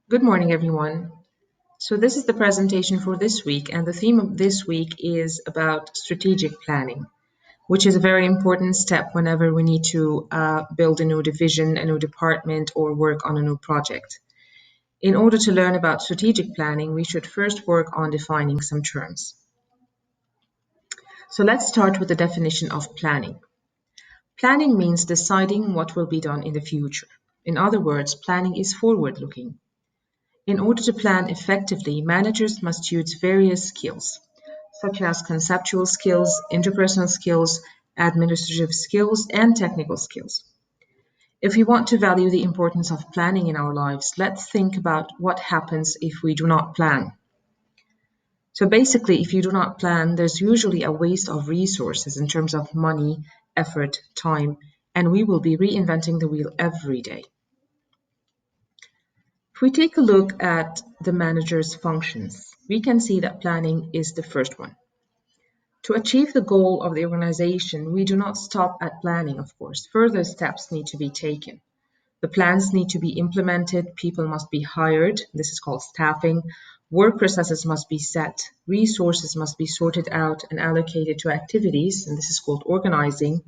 Good morning, everyone. So, this is the presentation for this week, and the theme of this week is about strategic planning, which is a very important step whenever we need to build a new division, a new department, or work on a new project. In order to learn about strategic planning, we should first work on defining some terms. So, let's start with the definition of planning. Planning means deciding what will be done in the future. In other words, planning is forward looking. In order to plan effectively, managers must use various skills, such as conceptual skills, interpersonal skills, administrative skills, and technical skills. If we want to value the importance of planning in our lives, let's think about what happens if we do not plan. So basically, if you do not plan, there's usually a waste of resources in terms of money, effort, time, and we will be reinventing the wheel every day. If we take a look at the manager's functions, we can see that planning is the first one. To achieve the goal of the organization, we do not stop at planning, of course. Further steps need to be taken. The plans need to be implemented, people must be hired, this is called staffing, work processes must be set, resources must be sorted out and allocated to activities, and this is called organizing.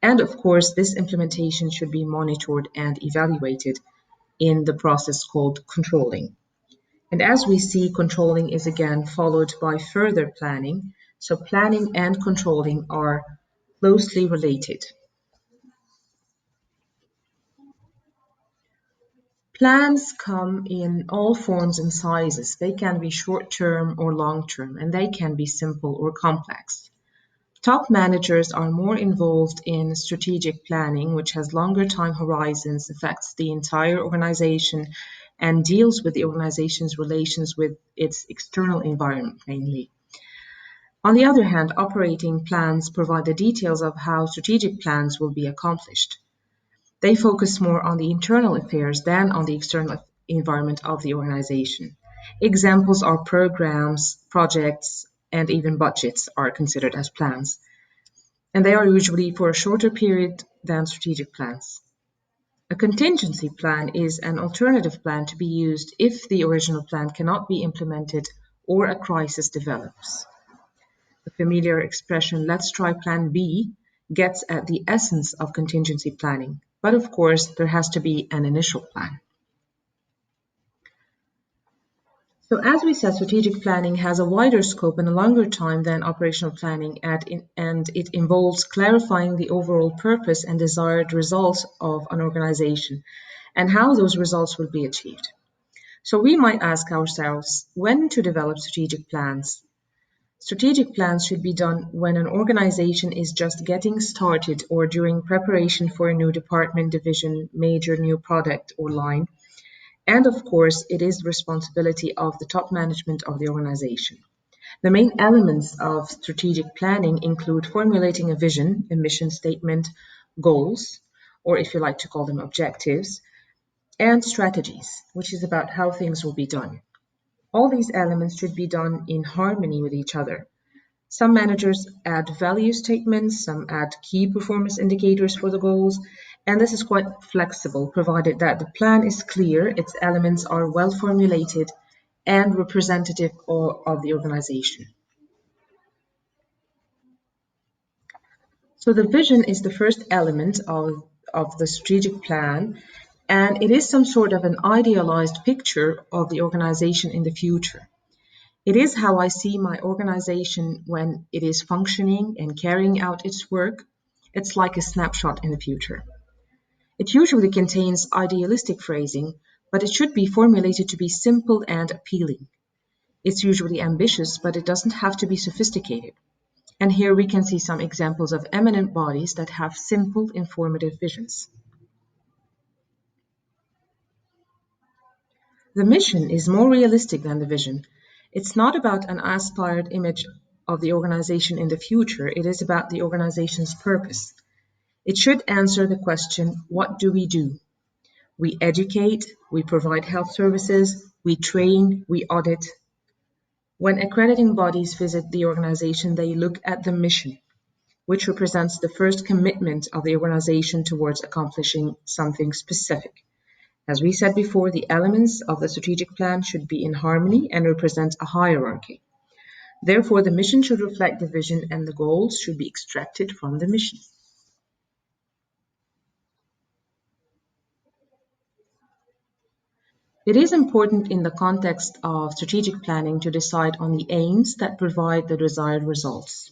And of course, this implementation should be monitored and evaluated in the process called controlling. And as we see, controlling is again followed by further planning. So planning and controlling are closely related. Plans come in all forms and sizes. They can be short-term or long-term, and they can be simple or complex. Top managers are more involved in strategic planning, which has longer time horizons, affects the entire organization, and deals with the organization's relations with its external environment mainly. On the other hand, operating plans provide the details of how strategic plans will be accomplished. They focus more on the internal affairs than on the external environment of the organization. Examples are programs, projects, and even budgets are considered as plans. And they are usually for a shorter period than strategic plans. A contingency plan is an alternative plan to be used if the original plan cannot be implemented or a crisis develops. The familiar expression, let's try plan B, gets at the essence of contingency planning. But of course, there has to be an initial plan. So as we said, strategic planning has a wider scope and a longer time than operational planning, and it involves clarifying the overall purpose and desired results of an organization and how those results will be achieved. So we might ask ourselves when to develop strategic plans. Strategic plans should be done when an organization is just getting started or during preparation for a new department, division, major new product or line. And of course, it is the responsibility of the top management of the organization. The main elements of strategic planning include formulating a vision, a mission statement, goals, or if you like to call them objectives, and strategies, which is about how things will be done. All these elements should be done in harmony with each other. Some managers add value statements, some add key performance indicators for the goals, and this is quite flexible, provided that the plan is clear, its elements are well formulated, and representative of the organization. So the vision is the first element of the strategic plan, and it is some sort of an idealized picture of the organization in the future. It is how I see my organization when it is functioning and carrying out its work. It's like a snapshot in the future. It usually contains idealistic phrasing, but it should be formulated to be simple and appealing. It's usually ambitious, but it doesn't have to be sophisticated. And here we can see some examples of eminent bodies that have simple, informative visions. The mission is more realistic than the vision. It's not about an aspired image of the organization in the future, it is about the organization's purpose. It should answer the question, what do we do? We educate, we provide health services, we train, we audit. When accrediting bodies visit the organization, they look at the mission, which represents the first commitment of the organization towards accomplishing something specific. As we said before, the elements of the strategic plan should be in harmony and represent a hierarchy. Therefore, the mission should reflect the vision and the goals should be extracted from the mission. It is important in the context of strategic planning to decide on the aims that provide the desired results.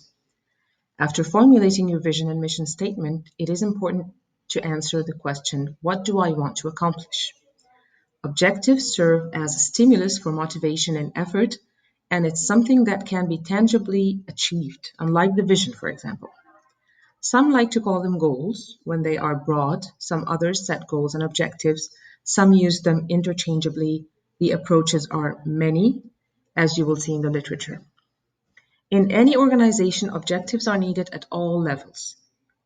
After formulating your vision and mission statement, it is important to answer the question, what do I want to accomplish? Objectives serve as a stimulus for motivation and effort, and it's something that can be tangibly achieved, unlike the vision, for example. Some like to call them goals when they are broad, some others set goals and objectives, some use them interchangeably. The approaches are many, as you will see in the literature. In any organization, objectives are needed at all levels.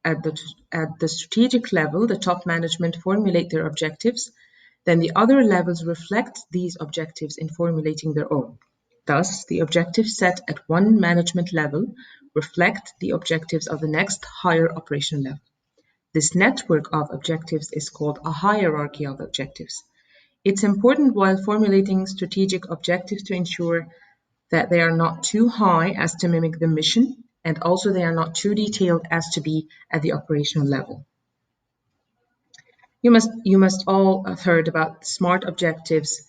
At the strategic level, the top management formulate their objectives, then the other levels reflect these objectives in formulating their own. Thus, the objectives set at one management level reflect the objectives of the next higher operational level. This network of objectives is called a hierarchy of objectives. It's important while formulating strategic objectives to ensure that they are not too high as to mimic the mission, and also they are not too detailed as to be at the operational level. You must all have heard about SMART objectives,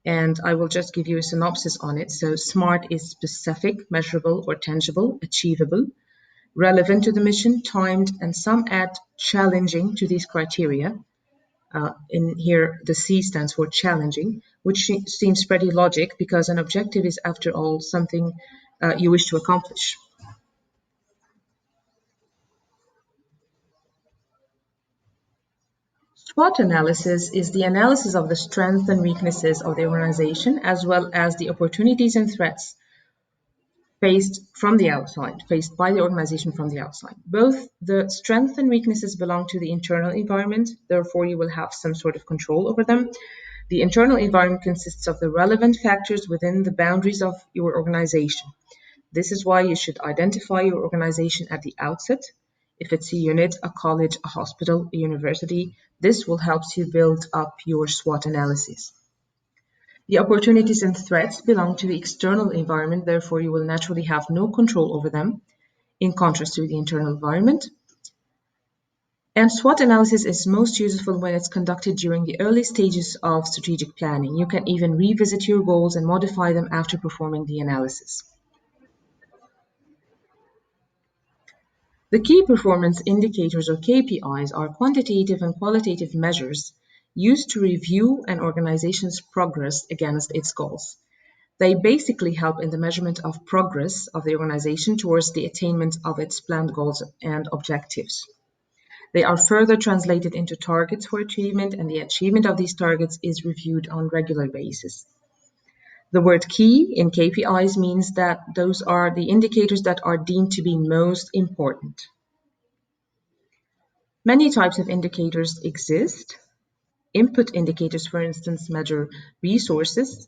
and I will just give you a synopsis on it. So SMART is specific, measurable or tangible, achievable, relevant to the mission, timed, and some add challenging to these criteria. In here, the C stands for challenging, which seems pretty logic because an objective is, after all, something you wish to accomplish. SWOT analysis is the analysis of the strengths and weaknesses of the organization, as well as the opportunities and threats faced by the organization from the outside. Both the strengths and weaknesses belong to the internal environment, therefore you will have some sort of control over them. The internal environment consists of the relevant factors within the boundaries of your organization. This is why you should identify your organization at the outset. If it's a unit, a college, a hospital, a university, this will help you build up your SWOT analysis. The opportunities and threats belong to the external environment, therefore you will naturally have no control over them, in contrast to the internal environment. And SWOT analysis is most useful when it's conducted during the early stages of strategic planning. You can even revisit your goals and modify them after performing the analysis. The key performance indicators, or KPIs, are quantitative and qualitative measures used to review an organization's progress against its goals. They basically help in the measurement of progress of the organization towards the attainment of its planned goals and objectives. They are further translated into targets for achievement, and the achievement of these targets is reviewed on a regular basis. The word key in KPIs means that those are the indicators that are deemed to be most important. Many types of indicators exist. Input indicators, for instance, measure resources,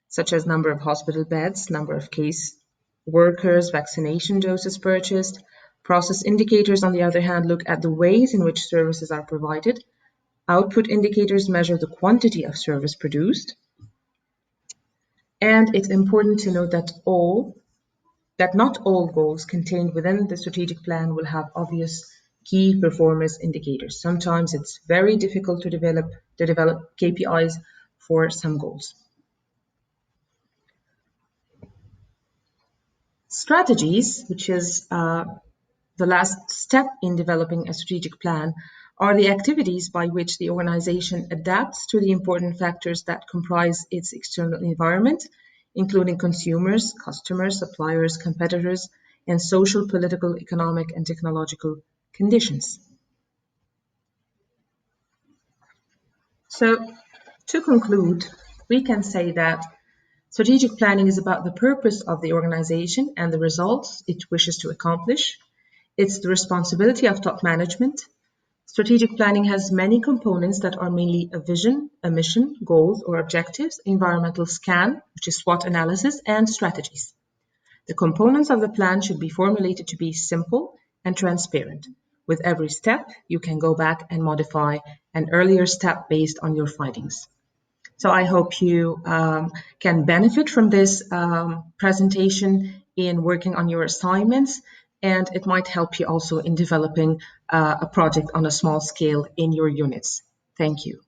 such as number of hospital beds, number of case workers, vaccination doses purchased. Process indicators, on the other hand, look at the ways in which services are provided. Output indicators measure the quantity of service produced. And it's important to note that not all goals contained within the strategic plan will have obvious key performance indicators. Sometimes it's very difficult to develop KPIs for some goals. Strategies, which is the last step in developing a strategic plan, are the activities by which the organization adapts to the important factors that comprise its external environment, including consumers, customers, suppliers, competitors, and social, political, economic, and technological conditions. So, to conclude, we can say that strategic planning is about the purpose of the organization and the results it wishes to accomplish. It's the responsibility of top management. Strategic planning has many components that are mainly a vision, a mission, goals or objectives, environmental scan, which is SWOT analysis, and strategies. The components of the plan should be formulated to be simple and transparent. With every step, you can go back and modify an earlier step based on your findings. So I hope you can benefit from this presentation in working on your assignments, and it might help you also in developing a project on a small scale in your units. Thank you.